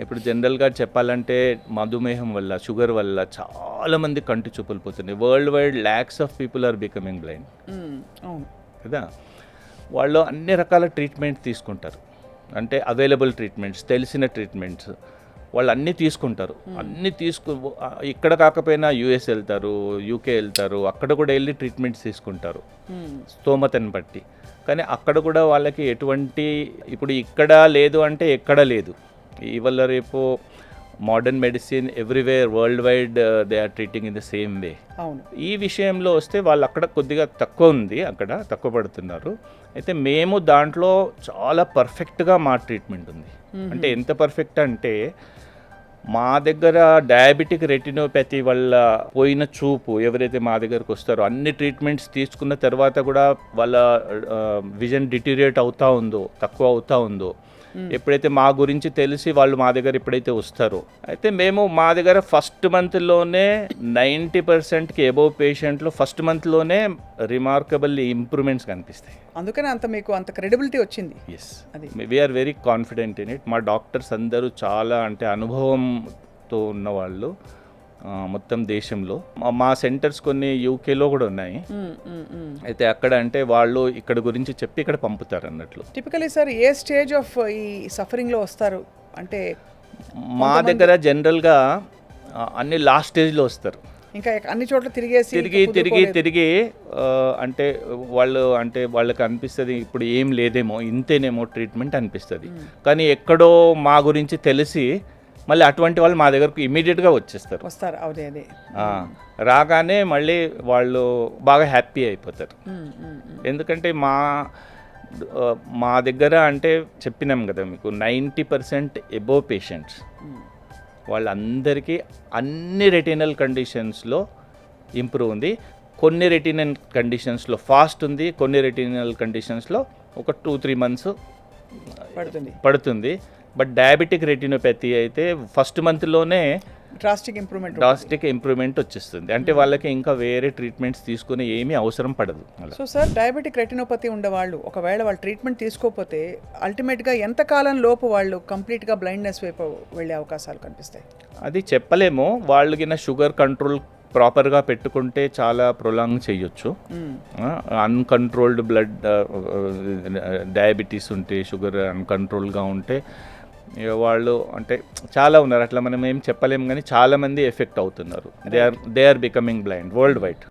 ఇప్పుడు జనరల్గా చెప్పాలంటే మధుమేహం వల్ల, షుగర్ వల్ల చాలామంది కంటి చూపులు పోతున్నాయి. World wide lakhs of people are becoming blind. అవును. కదా, వాళ్ళు అన్ని రకాల ట్రీట్మెంట్ తీసుకుంటారు. అంటే అవైలబుల్ ట్రీట్మెంట్స్, తెలిసిన ట్రీట్మెంట్స్ వాళ్ళు అన్నీ తీసుకుంటారు. అన్నీ ఇక్కడ కాకపోయినా యూఎస్ వెళ్తారు, యూకే వెళ్తారు, అక్కడ కూడా వెళ్ళి ట్రీట్మెంట్స్ తీసుకుంటారు స్తోమతని బట్టి. కానీ అక్కడ కూడా వాళ్ళకి ఎటువంటి, ఇప్పుడు ఇక్కడ లేదు అంటే ఎక్కడ లేదు. ఇవాళ రేపు modern medicine everywhere world wide they are treating in the same way. ఈ విషయంలో వస్తే వాళ్ళు అక్కడ కొద్దిగా తక్కువ ఉంది, అక్కడ తక్కువ పడుతున్నారు. అయితే మేము దాంట్లో చాలా పర్ఫెక్ట్గా మా ట్రీట్మెంట్ ఉంది. అంటే ఎంత పర్ఫెక్ట్ అంటే మా దగ్గర డయాబెటిక్ రెటినోపతి వల్ల పోయిన చూపు ఎవరైతే మా దగ్గరకు వస్తారో, అన్ని ట్రీట్మెంట్స్ తీసుకున్న తర్వాత కూడా వాళ్ళ విజన్ డిటీరియేట్ అవుతూ ఉందో, తక్కువ అవుతూ ఉందో, ఎప్పుడైతే మా గురించి తెలిసి వాళ్ళు మా దగ్గర ఎప్పుడైతే వస్తారో, అయితే మేము మా దగ్గర ఫస్ట్ మంత్లోనే 90%కి అబోవ్ పేషెంట్లు ఫస్ట్ మంత్లోనే రిమార్కబుల్ ఇంప్రూవ్మెంట్స్ కనిపిస్తాయి. అందుకనే అంత మీకు అంత క్రెడిబిలిటీ వచ్చింది. Yes, we are very confident in it. మా డాక్టర్స్ అందరూ చాలా అంటే అనుభవంతో ఉన్నవాళ్ళు మొత్తం దేశంలో. మా సెంటర్స్ కొన్ని యూకేలో కూడా ఉన్నాయి. అయితే అక్కడ అంటే వాళ్ళు ఇక్కడ గురించి చెప్పి ఇక్కడ పంపుతారు అన్నట్లు. Typically sir A stage of ఈ సఫరింగ్లో వస్తారు అంటే? మా దగ్గర జనరల్గా అన్ని లాస్ట్ స్టేజ్లో వస్తారు. ఇంకా అన్ని చోట్ల తిరిగి అంటే వాళ్ళకి అనిపిస్తుంది ఇప్పుడు ఏం లేదేమో, ఇంతేనేమో ట్రీట్మెంట్ అనిపిస్తుంది. కానీ ఎక్కడో మా గురించి తెలిసి మళ్ళీ అటువంటి వాళ్ళు మా దగ్గరకు ఇమీడియట్గా వస్తారు. అదే రాగానే మళ్ళీ వాళ్ళు బాగా హ్యాపీ అయిపోతారు. ఎందుకంటే మా దగ్గర అంటే చెప్పినాం కదా మీకు, 90% ఎబోవ్ పేషెంట్స్ వాళ్ళందరికీ అన్ని రెటినల్ కండిషన్స్లో ఇంప్రూవ్ ఉంది. కొన్ని రెటినల్ కండిషన్స్లో ఫాస్ట్ ఉంది, కొన్ని రెటినల్ కండిషన్స్లో ఒక 2-3 months పడుతుంది. బట్ డయాబెటిక్ రెటినోపతి అయితే ఫస్ట్ మంత్లోనే డ్రాస్టిక్ ఇంప్రూవ్మెంట్ వచ్చేస్తుంది. అంటే వాళ్ళకి ఇంకా వేరే ట్రీట్మెంట్స్ తీసుకునే ఏమీ అవసరం పడదు. సో సార్, డయాబెటిక్ రెటినోపతి ఉండేవాళ్ళు ఒకవేళ వాళ్ళు ట్రీట్మెంట్ తీసుకోకపోతే అల్టిమేట్గా ఎంత కాలం లోపు వాళ్ళు కంప్లీట్గా బ్లైండ్నెస్ వైపు వెళ్ళే అవకాశాలు కనిపిస్తాయి? అది చెప్పలేము. వాళ్ళకి షుగర్ కంట్రోల్ ప్రాపర్గా పెట్టుకుంటే చాలా ప్రొలాంగ్ చేయొచ్చు. అన్కంట్రోల్డ్ బ్లడ్ డయాబెటీస్ ఉంటే, షుగర్ అన్కంట్రోల్గా ఉంటే వాళ్ళు అంటే చాలా ఉన్నారు. అట్లా మనం ఏం చెప్పలేము, కానీ చాలామంది ఎఫెక్ట్ అవుతున్నారు. They are becoming blind world wide.